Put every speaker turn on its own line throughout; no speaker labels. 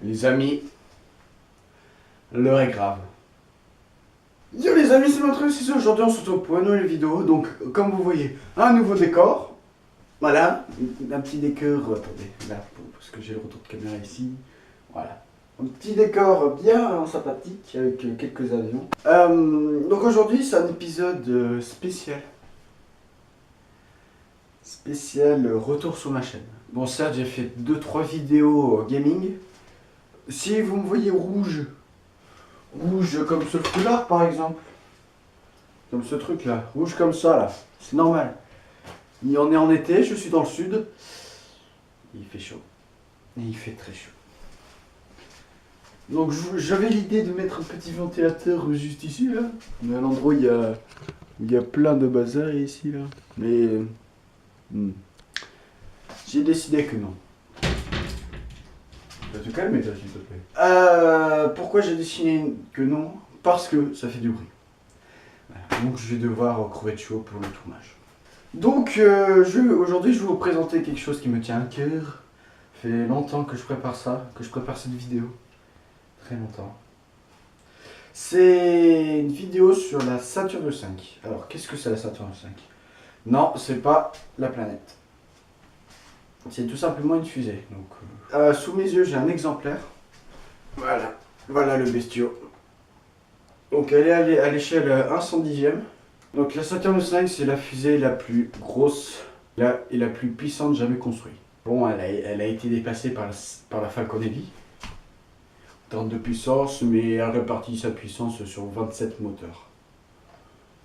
Les amis, l'heure est grave. Yo les amis, c'est Montreux, c'est ça. Aujourd'hui on se retrouve pour une nouvelle vidéo. Donc comme vous voyez, un nouveau décor. Voilà, un petit décor, attendez, là, parce que j'ai le retour de caméra ici. Voilà, un petit décor bien sympathique avec quelques avions. Donc aujourd'hui c'est un épisode spécial. Spécial retour sur ma chaîne. Bon certes j'ai fait 2-3 vidéos gaming. Si vous me voyez rouge comme ce foulard par exemple, comme ce truc là, rouge comme ça là, c'est normal. On est en été, je suis dans le sud, il fait chaud, et il fait très chaud. Donc j'avais l'idée de mettre un petit ventilateur juste ici là, mais à l'endroit où il y a plein de bazar ici là, mais j'ai décidé que non. Tu vas te calmer toi s'il te plaît. Pourquoi j'ai décidé que non? Parce que ça fait du bruit. Voilà. Donc je vais devoir crever de chaud pour le tournage. Donc aujourd'hui je vais vous présenter quelque chose qui me tient à cœur. Ça fait longtemps que je prépare ça, que je prépare cette vidéo. Très longtemps. C'est une vidéo sur la Saturne V. Alors qu'est-ce que c'est la Saturne V? Non, c'est pas la planète. C'est tout simplement une fusée. Donc, sous mes yeux, j'ai un exemplaire. Voilà, voilà le bestiau. Donc elle est à l'échelle 1/110e. Donc la Saturn V, c'est la fusée la plus grosse et la plus puissante jamais construite. Bon, elle a été dépassée par la Falcon Heavy en termes de puissance, mais elle répartit sa puissance sur 27 moteurs.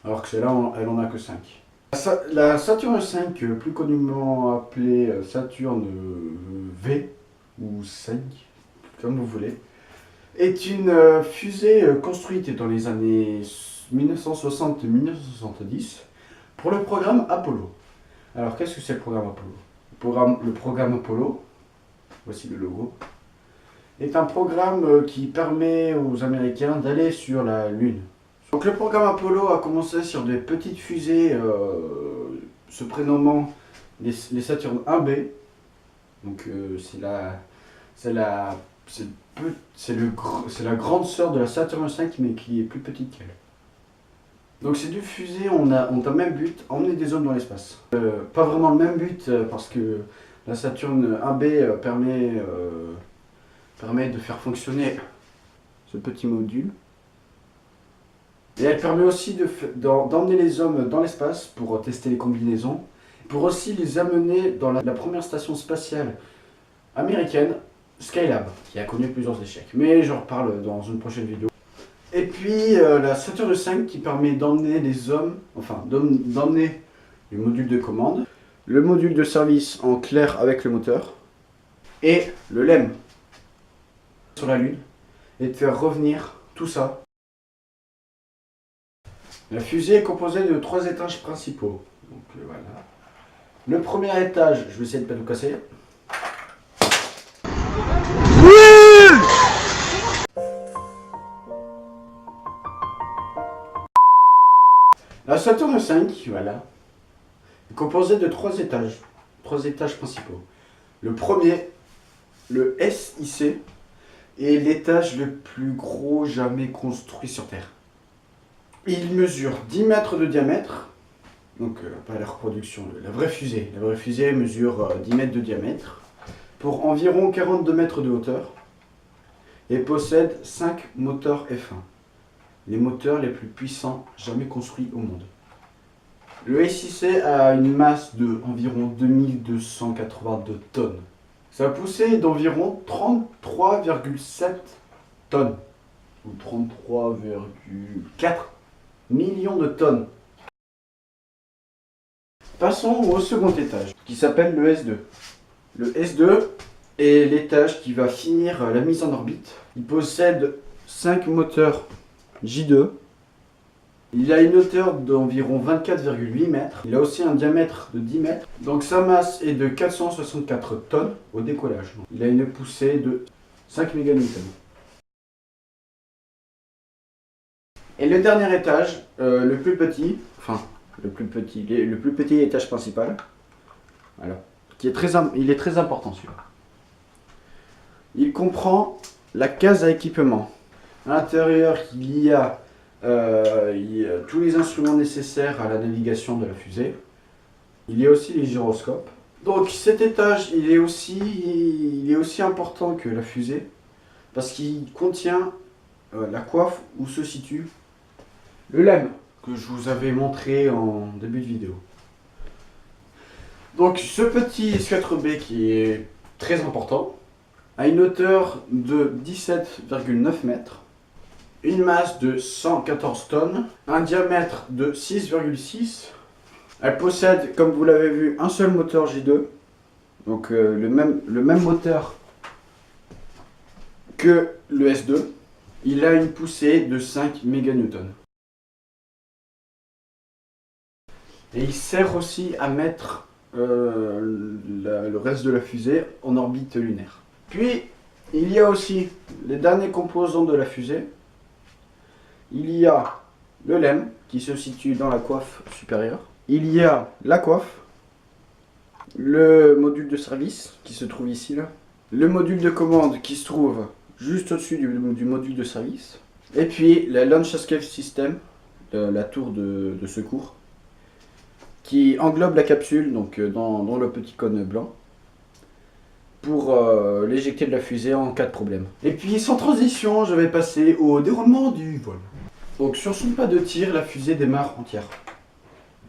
Alors que celle-là, elle en a que 5. La Saturn V, plus communément appelée Saturne V, ou 5, comme vous voulez, est une fusée construite dans les années 1960-1970 pour le programme Apollo. Alors qu'est-ce que c'est le programme Apollo? Le programme Apollo, voici le logo, est un programme qui permet aux Américains d'aller sur la Lune. Donc le programme Apollo a commencé sur des petites fusées se prénommant les Saturn 1B. Donc c'est la grande sœur de la Saturn V mais qui est plus petite qu'elle. Donc ces deux fusées ont un même but, emmener des hommes dans l'espace. Pas vraiment le même but parce que la Saturn 1B permet de faire fonctionner ce petit module. Et elle permet aussi d'emmener les hommes dans l'espace pour tester les combinaisons, pour aussi les amener dans la première station spatiale américaine, Skylab, qui a connu plusieurs échecs. Mais j'en reparle dans une prochaine vidéo. Et puis la Saturn V qui permet d'emmener les hommes, enfin d'emmener le module de commande, le module de service en clair avec le moteur, et le LEM sur la Lune, et de faire revenir tout ça. La fusée est composée de 3 étages principaux. Donc voilà. Le premier étage, je vais essayer de ne pas tout casser. La Saturn V, voilà, est composée de 3 étages. 3 étages principaux. Le premier, le SIC, est l'étage le plus gros jamais construit sur Terre. Il mesure 10 mètres de diamètre, donc pas la reproduction, la vraie fusée. La vraie fusée mesure 10 mètres de diamètre, pour environ 42 mètres de hauteur, et possède 5 moteurs F1, les moteurs les plus puissants jamais construits au monde. Le SIC a une masse de environ 2282 tonnes. Sa poussée est d'environ 33,7 tonnes, ou 33,4 millions de tonnes. Passons au second étage, qui s'appelle le S2. Le S2 est l'étage qui va finir la mise en orbite. Il possède 5 moteurs J2. Il a une hauteur d'environ 24,8 mètres. Il a aussi un diamètre de 10 mètres. Donc sa masse est de 464 tonnes au décollage. Il a une poussée de 5 méganewtons. Et le dernier étage, le plus petit étage principal, alors, il est très important celui-là. il comprend la case à équipement. À l'intérieur, il y a tous les instruments nécessaires à la navigation de la fusée. Il y a aussi les gyroscopes. Donc cet étage, il est aussi important que la fusée parce qu'il contient la coiffe où se situe le LEM que je vous avais montré en début de vidéo. Donc ce petit S4B qui est très important a une hauteur de 17,9 mètres, une masse de 114 tonnes, un diamètre de 6,6. Elle possède, comme vous l'avez vu, un seul moteur J2, donc le même moteur que le S2. Il a une poussée de 5 MN. Et il sert aussi à mettre le reste de la fusée en orbite lunaire. Puis, il y a aussi les derniers composants de la fusée. Il y a le LEM qui se situe dans la coiffe supérieure. Il y a la coiffe, le module de service qui se trouve ici, là, le module de commande qui se trouve juste au-dessus du module de service, et puis la Launch Escape System, la tour de secours, qui englobe la capsule donc dans le petit cône blanc, pour l'éjecter de la fusée en cas de problème. Et puis sans transition, je vais passer au déroulement du vol. Donc sur son pas de tir, la fusée démarre entière.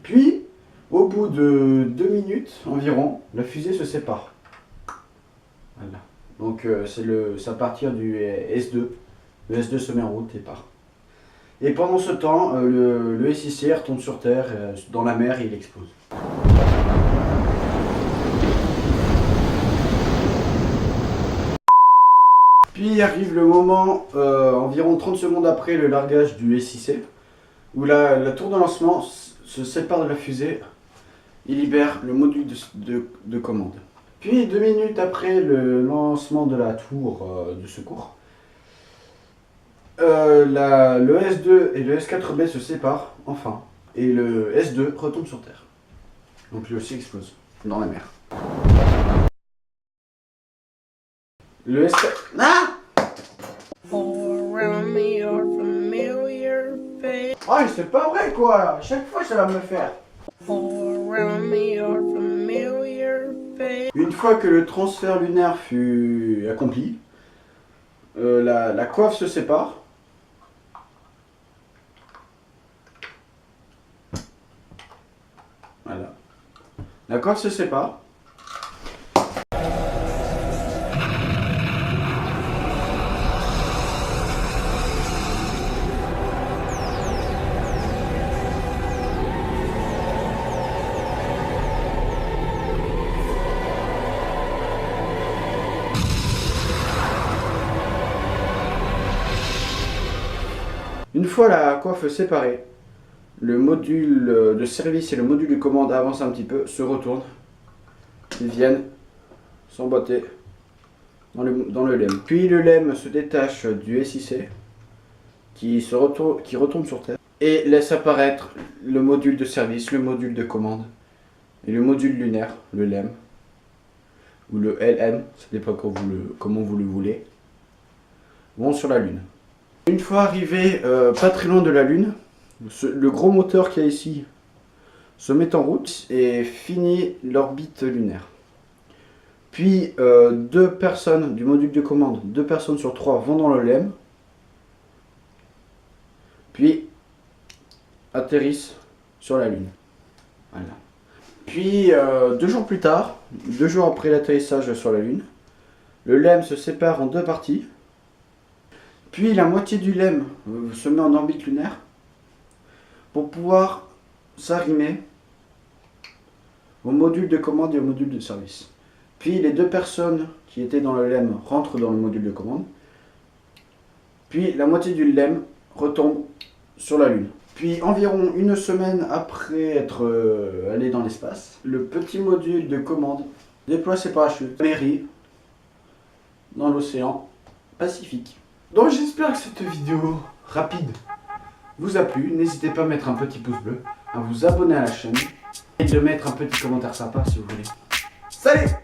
Puis, au bout de 2 minutes environ, la fusée se sépare. Voilà. Donc c'est à partir du S2. Le S2 se met en route et part. Et pendant ce temps, le SIC retombe sur Terre, dans la mer, et il explose. Puis arrive le moment, environ 30 secondes après le largage du SIC, où la tour de lancement se sépare de la fusée et libère le module de commande. Puis 2 minutes après le lancement de la tour de secours, le S2 et le S4B se séparent enfin, et le S2 retombe sur Terre. Donc lui aussi explose dans la mer. Le S4... Ah! Oh, c'est pas vrai quoi! Chaque fois ça va me faire. Une fois que le transfert lunaire fut accompli, la coiffe se sépare. Voilà. La coiffe se sépare. Une fois la coiffe séparée, le module de service et le module de commande avancent un petit peu, se retournent, ils viennent s'emboîter dans le LEM. Puis le LEM se détache du SIC qui retombe sur Terre et laisse apparaître le module de service, le module de commande et le module lunaire, le LEM ou le LM, ça dépend comment vous le voulez, vont sur la Lune. Une fois arrivé pas très loin de la Lune, le gros moteur qu'il y a ici se met en route et finit l'orbite lunaire. Puis 2 personnes du module de commande, 2 personnes sur 3 vont dans le LEM, puis atterrissent sur la Lune. Voilà. Puis 2 jours plus tard, 2 jours après l'atterrissage sur la Lune, le LEM se sépare en 2 parties. Puis la moitié du LEM se met en orbite lunaire pour pouvoir s'arrimer au module de commande et au module de service. Puis les 2 personnes qui étaient dans le LEM rentrent dans le module de commande. Puis la moitié du LEM retombe sur la Lune. Puis environ 1 semaine après être allé dans l'espace, le petit module de commande déploie ses parachutes, atterrit dans l'océan Pacifique. Donc j'espère que cette vidéo rapide vous a plu. N'hésitez pas à mettre un petit pouce bleu, à vous abonner à la chaîne et de mettre un petit commentaire sympa si vous voulez. Salut!